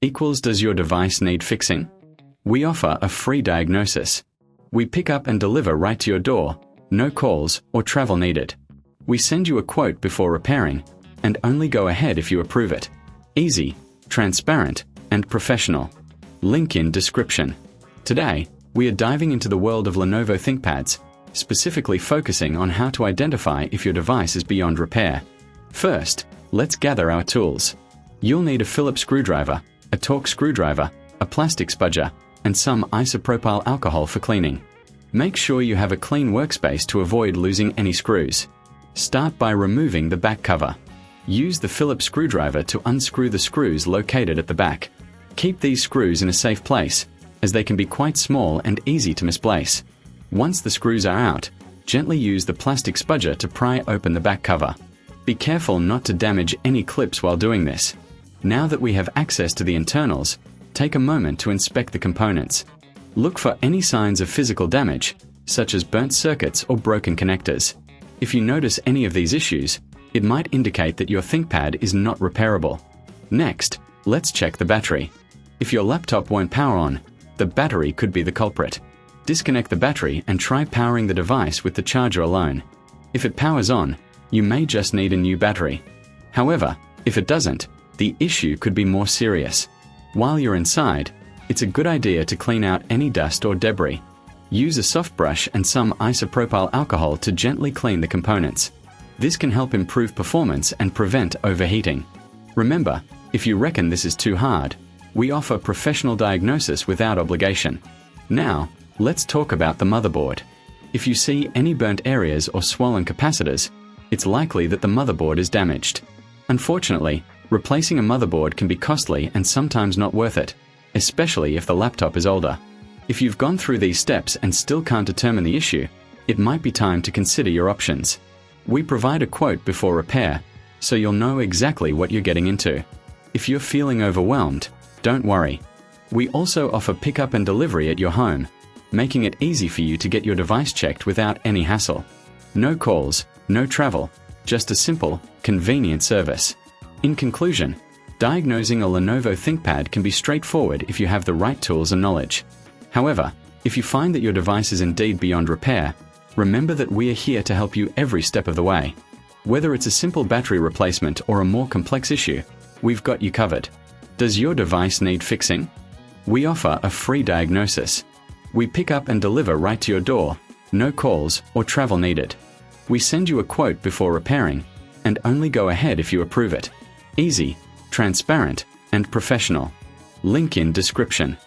equals does your device need fixing? We offer a free diagnosis. We pick up and deliver right to your door, no calls or travel needed. We send you a quote before repairing, and only go ahead if you approve it. Easy, transparent, and professional. Link in description. Today, we are diving into the world of Lenovo ThinkPads, specifically focusing on how to identify if your device is beyond repair. First, let's gather our tools. You'll need a Phillips screwdriver, a Torx screwdriver, a plastic spudger, and some isopropyl alcohol for cleaning. Make sure you have a clean workspace to avoid losing any screws. Start by removing the back cover. Use the Phillips screwdriver to unscrew the screws located at the back. Keep these screws in a safe place, as they can be quite small and easy to misplace. Once the screws are out, gently use the plastic spudger to pry open the back cover. Be careful not to damage any clips while doing this. Now that we have access to the internals, take a moment to inspect the components. Look for any signs of physical damage, such as burnt circuits or broken connectors. If you notice any of these issues, it might indicate that your ThinkPad is not repairable. Next, let's check the battery. If your laptop won't power on, the battery could be the culprit. Disconnect the battery and try powering the device with the charger alone. If it powers on, you may just need a new battery. However, if it doesn't, the issue could be more serious. While you're inside, it's a good idea to clean out any dust or debris. Use a soft brush and some isopropyl alcohol to gently clean the components. This can help improve performance and prevent overheating. Remember, if you reckon this is too hard, we offer professional diagnosis without obligation. Now, let's talk about the motherboard. If you see any burnt areas or swollen capacitors, it's likely that the motherboard is damaged. Unfortunately, replacing a motherboard can be costly and sometimes not worth it, especially if the laptop is older. If you've gone through these steps and still can't determine the issue, it might be time to consider your options. We provide a quote before repair, so you'll know exactly what you're getting into. If you're feeling overwhelmed, don't worry. We also offer pickup and delivery at your home, making it easy for you to get your device checked without any hassle. No calls, no travel, just a simple, convenient service. In conclusion, diagnosing a Lenovo ThinkPad can be straightforward if you have the right tools and knowledge. However, if you find that your device is indeed beyond repair, remember that we are here to help you every step of the way. Whether it's a simple battery replacement or a more complex issue, we've got you covered. Does your device need fixing? We offer a free diagnosis. We pick up and deliver right to your door, no calls or travel needed. We send you a quote before repairing, and only go ahead if you approve it. Easy, transparent, and professional. Link in description.